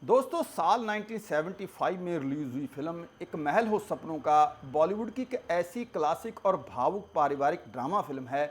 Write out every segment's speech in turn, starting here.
दोस्तों साल 1975 में रिलीज हुई फिल्म एक महल हो सपनों का बॉलीवुड की एक ऐसी क्लासिक और भावुक पारिवारिक ड्रामा फिल्म है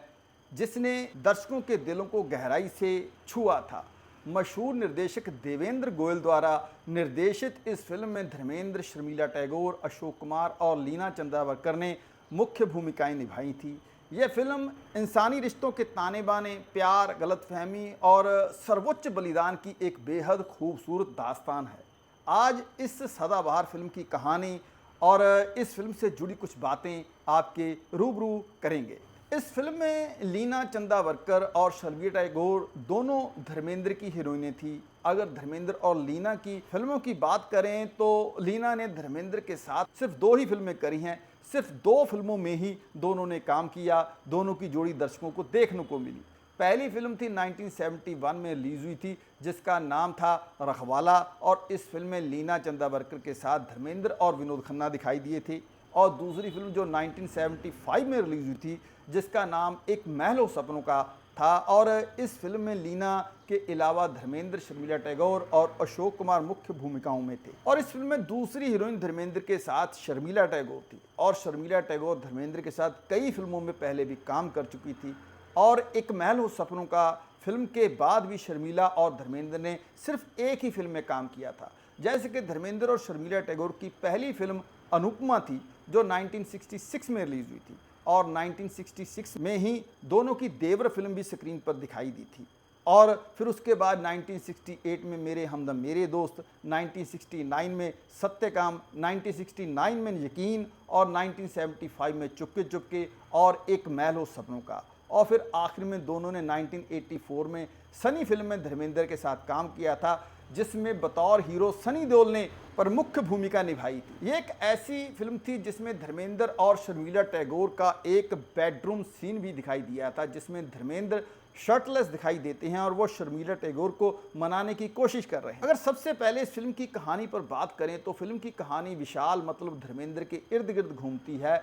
जिसने दर्शकों के दिलों को गहराई से छुआ था। मशहूर निर्देशक देवेंद्र गोयल द्वारा निर्देशित इस फिल्म में धर्मेंद्र, शर्मिला टैगोर, अशोक कुमार और लीना चंदावरकर ने मुख्य भूमिकाएं निभाई थी। यह फिल्म इंसानी रिश्तों के ताने बाने, प्यार, गलतफहमी और सर्वोच्च बलिदान की एक बेहद खूबसूरत दास्तान है। आज इस सदाबहार फिल्म की कहानी और इस फिल्म से जुड़ी कुछ बातें आपके रूबरू करेंगे। इस फिल्म में लीना चंदावरकर और शर्मिला टैगोर दोनों धर्मेंद्र की हीरोइनें थी। अगर धर्मेंद्र और लीना की फिल्मों की बात करें तो लीना ने धर्मेंद्र के साथ सिर्फ 2 ही फिल्में करी हैं। सिर्फ 2 फिल्मों में ही दोनों ने काम किया। दोनों की जोड़ी दर्शकों को देखने को मिली। पहली फिल्म थी 1971 में रिलीज हुई थी जिसका नाम था रखवाला, और इस फिल्म में लीना चंदावरकर के साथ धर्मेंद्र और विनोद खन्ना दिखाई दिए थे। और दूसरी फिल्म जो 1975 में रिलीज हुई थी जिसका नाम एक महल हो सपनों का था, और इस फिल्म में लीना के अलावा धर्मेंद्र, शर्मिला टैगोर और अशोक कुमार मुख्य भूमिकाओं में थे। और इस फिल्म में दूसरी हीरोइन धर्मेंद्र के साथ शर्मिला टैगोर थी, और शर्मिला टैगोर धर्मेंद्र के साथ कई फिल्मों में पहले भी काम कर चुकी थी। और एक महल हो सपनों का फिल्म के बाद भी शर्मिला और धर्मेंद्र ने सिर्फ एक ही फिल्म में काम किया था। जैसे कि धर्मेंद्र और शर्मिला टैगोर की पहली फिल्म अनुपमा थी जो 1966 में रिलीज हुई थी, और 1966 में ही दोनों की देवर फिल्म भी स्क्रीन पर दिखाई दी थी। और फिर उसके बाद 1968 में मेरे हमदम मेरे दोस्त, 1969 में सत्यकाम, 1969 में यकीन, और 1975 में चुपके चुपके और एक महल हो सपनों का। और फिर आखिर में दोनों ने 1984 में सनी फिल्म में धर्मेंद्र के साथ काम किया था जिसमें बतौर हीरो सनी देओल ने प्रमुख भूमिका निभाई थी। ये एक ऐसी फिल्म थी जिसमें धर्मेंद्र और शर्मिला टैगोर का एक बेडरूम सीन भी दिखाई दिया था जिसमें धर्मेंद्र शर्टलेस दिखाई देते हैं और वो शर्मिला टैगोर को मनाने की कोशिश कर रहे हैं। अगर सबसे पहले इस फिल्म की कहानी पर बात करें तो फिल्म की कहानी विशाल मतलब धर्मेंद्र के इर्द गिर्द घूमती है,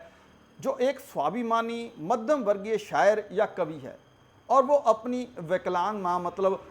जो एक स्वाभिमानी मध्यम वर्गीय शायर या कवि है, और वो अपनी विकलांग माँ मतलब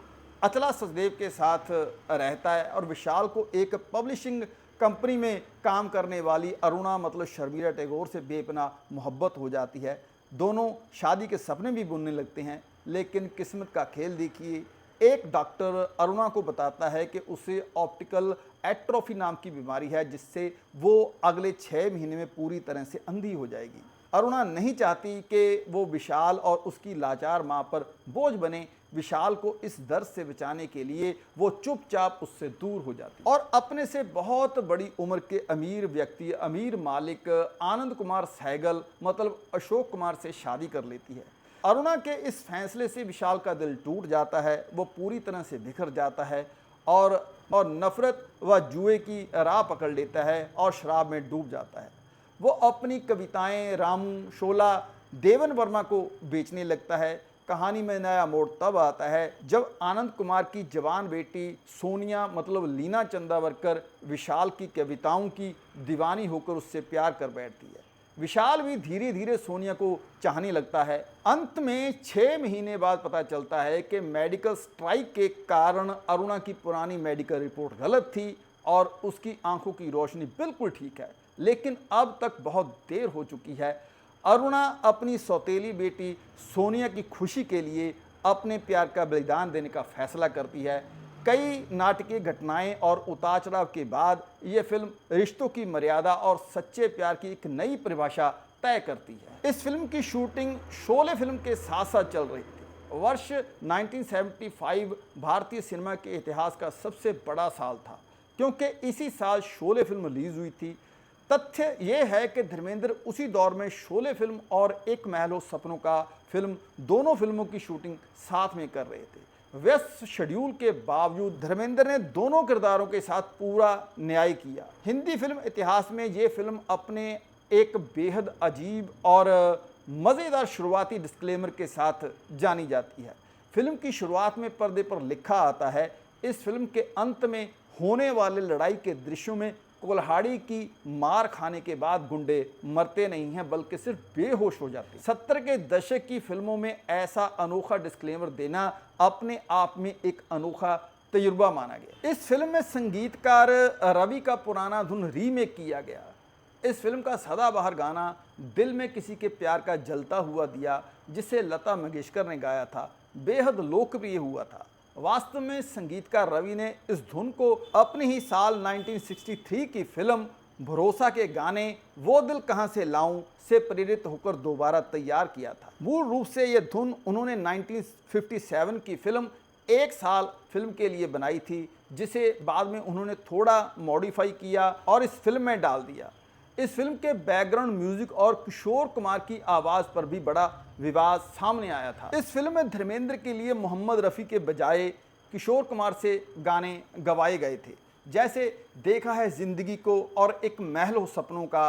अचला सचदेव के साथ रहता है। और विशाल को एक पब्लिशिंग कंपनी में काम करने वाली अरुणा मतलब शर्मिला टैगोर से बेपनाह मोहब्बत हो जाती है। दोनों शादी के सपने भी बुनने लगते हैं, लेकिन किस्मत का खेल देखिए, एक डॉक्टर अरुणा को बताता है कि उसे ऑप्टिकल एट्रोफी नाम की बीमारी है जिससे वो अगले 6 महीने में पूरी तरह से अंधी हो जाएगी। अरुणा नहीं चाहती कि वो विशाल और उसकी लाचार माँ पर बोझ बने। विशाल को इस दर्द से बचाने के लिए वो चुपचाप उससे दूर हो जाती और अपने से बहुत बड़ी उम्र के अमीर व्यक्ति, अमीर मालिक आनंद कुमार सहगल मतलब अशोक कुमार से शादी कर लेती है। अरुणा के इस फैसले से विशाल का दिल टूट जाता है, वो पूरी तरह से बिखर जाता है और नफरत व जुए की राह पकड़ लेता है और शराब में डूब जाता है। वो अपनी कविताएं रामू, शोला, देवन वर्मा को बेचने लगता है। कहानी में नया मोड़ तब आता है जब आनंद कुमार की जवान बेटी सोनिया मतलब लीना चंदावरकर विशाल की कविताओं की दीवानी होकर उससे प्यार कर बैठती है। विशाल भी धीरे धीरे सोनिया को चाहने लगता है। अंत में 6 महीने बाद पता चलता है कि मेडिकल स्ट्राइक के कारण अरुणा की पुरानी मेडिकल रिपोर्ट गलत थी और उसकी आंखों की रोशनी बिल्कुल ठीक है, लेकिन अब तक बहुत देर हो चुकी है। अरुणा अपनी सौतेली बेटी सोनिया की खुशी के लिए अपने प्यार का बलिदान देने का फैसला करती है। कई नाटकीय घटनाएं और उतार चढ़ाव के बाद ये फिल्म रिश्तों की मर्यादा और सच्चे प्यार की एक नई परिभाषा तय करती है। इस फिल्म की शूटिंग शोले फिल्म के साथ साथ चल रही थी। वर्ष 1975 भारतीय सिनेमा के इतिहास का सबसे बड़ा साल था क्योंकि इसी साल शोले फिल्म रिलीज हुई थी। तथ्य यह है कि धर्मेंद्र उसी दौर में शोले फिल्म और एक महल हो सपनों का फिल्म दोनों फिल्मों की शूटिंग साथ में कर रहे थे। व्यस्त शेड्यूल के बावजूद धर्मेंद्र ने दोनों किरदारों के साथ पूरा न्याय किया। हिंदी फिल्म इतिहास में ये फिल्म अपने एक बेहद अजीब और मज़ेदार शुरुआती डिस्क्लेमर के साथ जानी जाती है। फिल्म की शुरुआत में पर्दे पर लिखा आता है, इस फिल्म के अंत में होने वाले लड़ाई के दृश्यों में कुल्हाड़ी की मार खाने के बाद गुंडे मरते नहीं हैं बल्कि सिर्फ बेहोश हो जाते हैं। 70 के दशक की फिल्मों में ऐसा अनोखा डिस्क्लेमर देना अपने आप में एक अनोखा तजुर्बा माना गया। इस फिल्म में संगीतकार रवि का पुराना धुन रीमेक किया गया। इस फिल्म का सदाबहार गाना दिल में किसी के प्यार का जलता हुआ दिया, जिसे लता मंगेशकर ने गाया था, बेहद लोकप्रिय हुआ था। वास्तव में संगीतकार रवि ने इस धुन को अपनी ही साल 1963 की फिल्म भरोसा के गाने वो दिल कहां से लाऊं से प्रेरित होकर दोबारा तैयार किया था। मूल रूप से यह धुन उन्होंने 1957 की फिल्म एक साल फिल्म के लिए बनाई थी, जिसे बाद में उन्होंने थोड़ा मॉडिफाई किया और इस फिल्म में डाल दिया। इस फिल्म के बैकग्राउंड म्यूजिक और किशोर कुमार की आवाज़ पर भी बड़ा विवाद सामने आया था। इस फिल्म में धर्मेंद्र के लिए मोहम्मद रफ़ी के बजाय किशोर कुमार से गाने गवाए गए थे, जैसे देखा है ज़िंदगी को और एक महल हो सपनों का।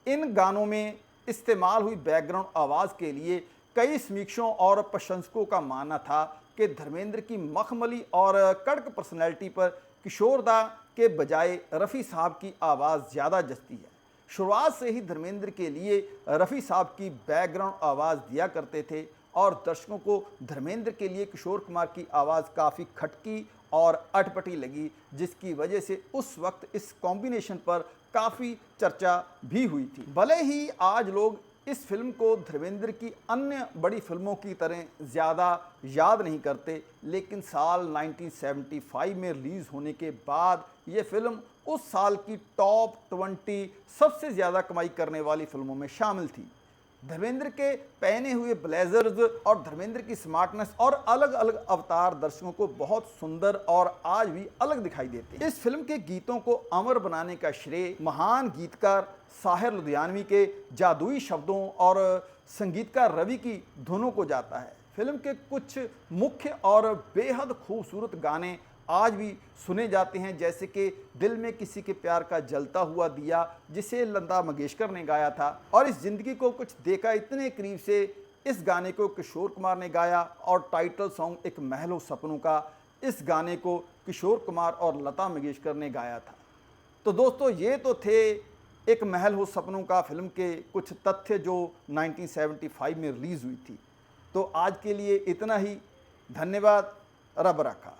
इन गानों में इस्तेमाल हुई बैकग्राउंड आवाज़ के लिए कई समीक्षकों और प्रशंसकों का मानना था कि धर्मेंद्र की मखमली और कड़क पर्सनैलिटी पर किशोरदा के बजाय रफ़ी साहब की आवाज़ ज़्यादा जचती है। शुरुआत से ही धर्मेंद्र के लिए रफ़ी साहब की बैकग्राउंड आवाज़ दिया करते थे और दर्शकों को धर्मेंद्र के लिए किशोर कुमार की आवाज़ काफ़ी खटकी और अटपटी लगी, जिसकी वजह से उस वक्त इस कॉम्बिनेशन पर काफ़ी चर्चा भी हुई थी। भले ही आज लोग इस फिल्म को धर्मेंद्र की अन्य बड़ी फिल्मों की तरह ज़्यादा याद नहीं करते, लेकिन साल 1975 में रिलीज़ होने के बाद ये फिल्म उस साल की टॉप 20 सबसे ज़्यादा कमाई करने वाली फिल्मों में शामिल थी। धर्मेंद्र के पहने हुए ब्लेजर्स और धर्मेंद्र की स्मार्टनेस और अलग अलग अवतार दर्शकों को बहुत सुंदर और आज भी अलग दिखाई देते हैं। इस फिल्म के गीतों को अमर बनाने का श्रेय महान गीतकार साहिर लुधियानवी के जादुई शब्दों और संगीतकार रवि की धुनों को जाता है। फिल्म के कुछ मुख्य और बेहद खूबसूरत गाने आज भी सुने जाते हैं, जैसे कि दिल में किसी के प्यार का जलता हुआ दिया, जिसे लता मंगेशकर ने गाया था, और इस ज़िंदगी को कुछ देखा इतने करीब से इस गाने को किशोर कुमार ने गाया, और टाइटल सॉन्ग एक महल हो सपनों का इस गाने को किशोर कुमार और लता मंगेशकर ने गाया था। तो दोस्तों, ये तो थे एक महल हो सपनों का फिल्म के कुछ तथ्य जो 1975 में रिलीज़ हुई थी। तो आज के लिए इतना ही। धन्यवाद। रब रखा।